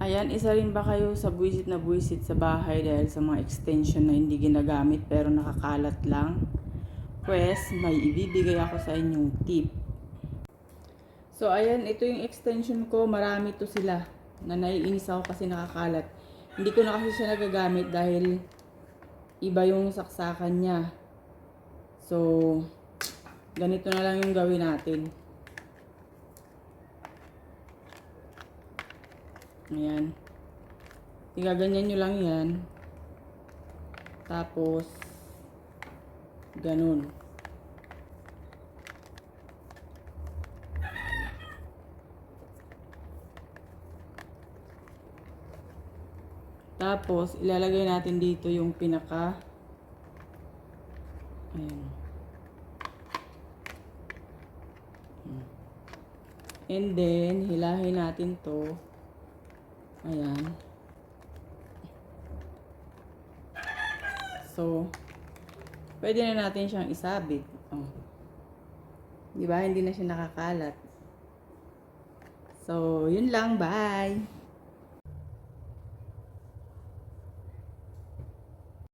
Ayan, isa rin ba kayo sa buwisit na buwisit sa bahay dahil sa mga extension na hindi ginagamit pero nakakalat lang? Pues, may ibibigay ako sa inyong tip. So, ayan, ito yung extension ko. Marami to sila na naiinis ako kasi nakakalat. Hindi ko na kasi siya nagagamit dahil iba yung saksakan niya. So, ganito na lang yung gawin natin. Ayan. Igaganyan nyo lang yan. Tapos, ganun. Tapos, ilalagay natin dito yung pinaka. Ayan. And then, hilahin natin to. Ayan. So, pwede na natin siyang isabit. Oh. Diba? Hindi na siya nakakalat. So, yun lang. Bye!